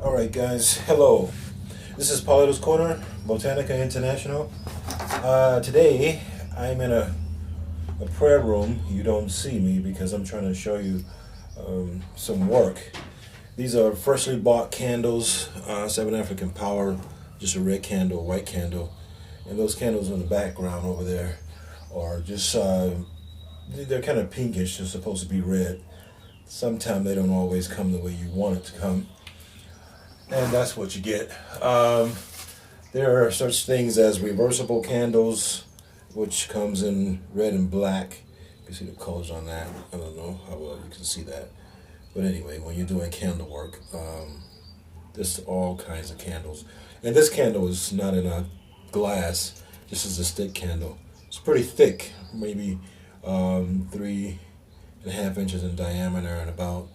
Alright guys, hello. This is Paulito's Corner, Botanica International. Today I'm in a prayer room. You don't see me because I'm trying to show you some work. These are freshly bought candles, 7 African Power, just a red candle, white candle. And those candles in the background over there are just, they're kind of pinkish. They're supposed to be red. Sometimes they don't always come the way you want it to come. And that's what you get. There are such things as reversible candles, which comes in red and black. You can see the colors on that. I don't know how well you can see that. But anyway, when you're doing candle work, there's all kinds of candles. And this candle is not in a glass. This is a stick candle. It's pretty thick, maybe 3.5 inches in diameter and about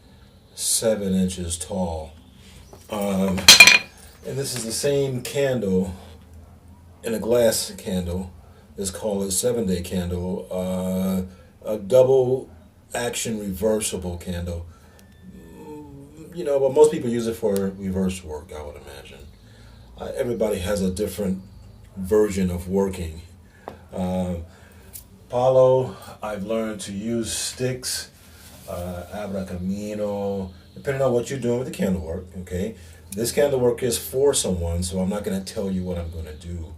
7 inches tall. And this is the same candle in a glass candle. Let's call it 7-day candle. A double action reversible candle. You know, but most people use it for reverse work, I would imagine. Everybody has a different version of working. Paulo, I've learned to use sticks, abracamino, depending on what you're doing with the candle work, okay? This candle work is for someone, so I'm not going to tell you what I'm going to do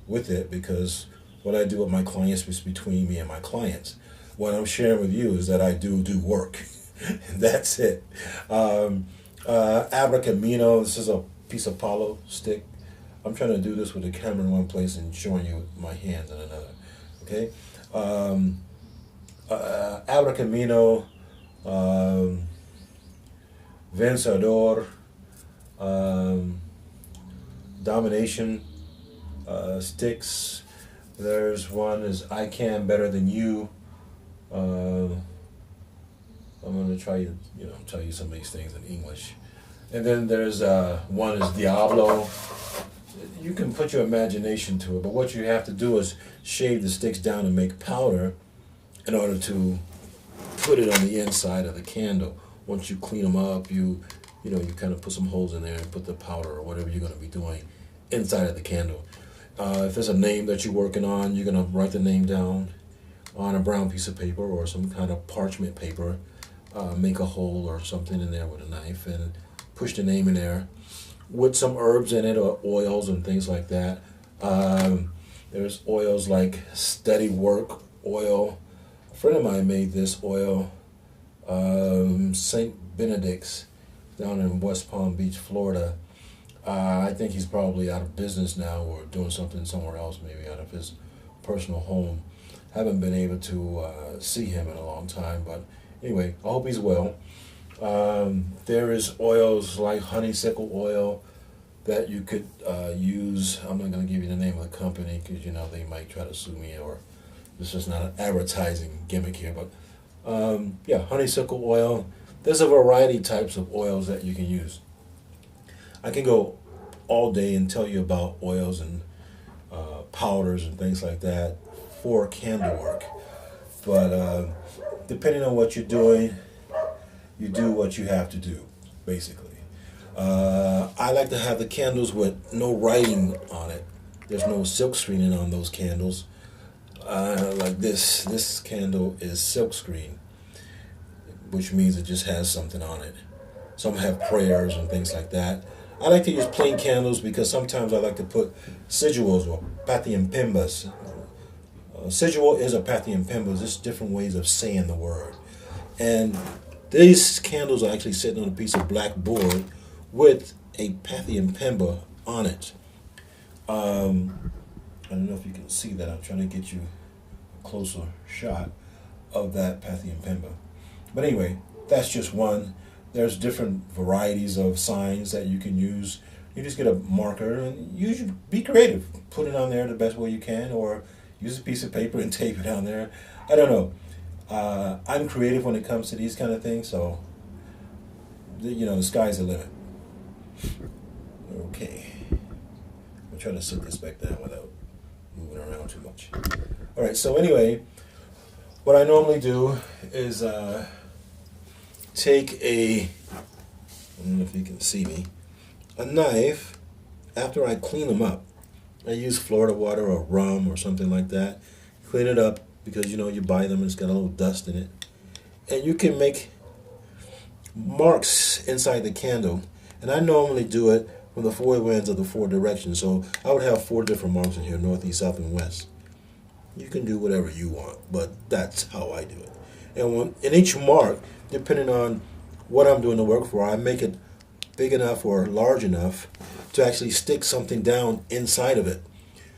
with it, because what I do with my clients is between me and my clients. What I'm sharing with you is that I do work. That's it. Abracamino, this is a piece of Paulo stick. I'm trying to do this with the camera in one place and showing you my hands in another, okay? Abracamino, Vencedor, Domination sticks. There's one is I Can Better Than You. I'm going to try to tell you some of these things in English. And then there's one is Diablo. You can put your imagination to it, but what you have to do is shave the sticks down and make powder in order to put it on the inside of the candle. Once you clean them up, you kind of put some holes in there and put the powder or whatever you're going to be doing inside of the candle. If there's a name that you're working on, you're going to write the name down on a brown piece of paper or some kind of parchment paper. Make a hole or something in there with a knife and push the name in there with some herbs in it or oils and things like that. There's oils like Steady Work oil. A friend of mine made this oil, St. Benedict's down in West Palm Beach, Florida. I think he's probably out of business now or doing something somewhere else, maybe out of his personal home. Haven't been able to see him in a long time, but anyway, I hope he's well. There is oils like honeysuckle oil that you could use. I'm not going to give you the name of the company because they might try to sue me, or this is not an advertising gimmick here, but yeah, honeysuckle oil. There's a variety of types of oils that you can use. I can go all day and tell you about oils and powders and things like that for candle work, but depending on what you're doing, you do what you have to do, basically. I like to have the candles with no writing on it. There's no silk screening on those candles. Like this candle is silk screen, which means it just has something on it. Some have prayers and things like that. I like to use plain candles because sometimes I like to put sigils or pathiampimbas. Sigil is a pathiampimbas, just different ways of saying the word. And these candles are actually sitting on a piece of black board with a pathiampimba on it. I don't know if you can see that. I'm trying to get you a closer shot of that pathiampimba. But anyway, that's just one. There's different varieties of signs that you can use. You just get a marker and be creative. Put it on there the best way you can, or use a piece of paper and tape it on there. I don't know. I'm creative when it comes to these kind of things, so the sky's the limit. Okay. I'm trying to sit this back down without moving around too much. All right, so anyway, what I normally do is take I don't know if you can see me, a knife, after I clean them up, I use Florida water or rum or something like that. Clean it up because you know you buy them and it's got a little dust in it. And you can make marks inside the candle. And I normally do it from the four winds of the four directions. So I would have four different marks in here, north, east, south, and west. You can do whatever you want, but that's how I do it. And in each mark, depending on what I'm doing the work for, I make it big enough or large enough to actually stick something down inside of it.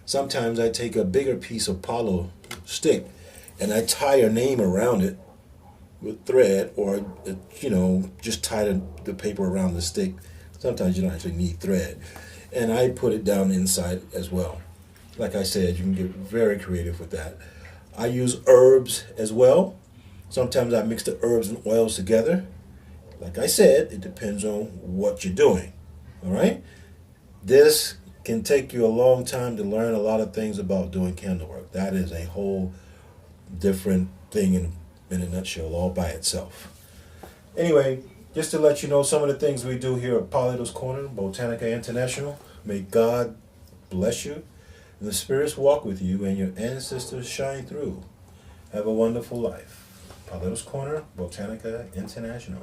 Sometimes I take a bigger piece of palo stick and I tie a name around it with thread, or just tie the paper around the stick. Sometimes you don't actually need thread, and I put it down inside as well. Like I said, you can get very creative with that. I use herbs as well. Sometimes I mix the herbs and oils together. Like I said, it depends on what you're doing. All right? This can take you a long time to learn a lot of things about doing candle work. That is a whole different thing in a nutshell, all by itself. Anyway, just to let you know some of the things we do here at Polito's Corner, Botanica International. May God bless you, and the spirits walk with you, and your ancestors shine through. Have a wonderful life. Polito's Corner, Botanica International.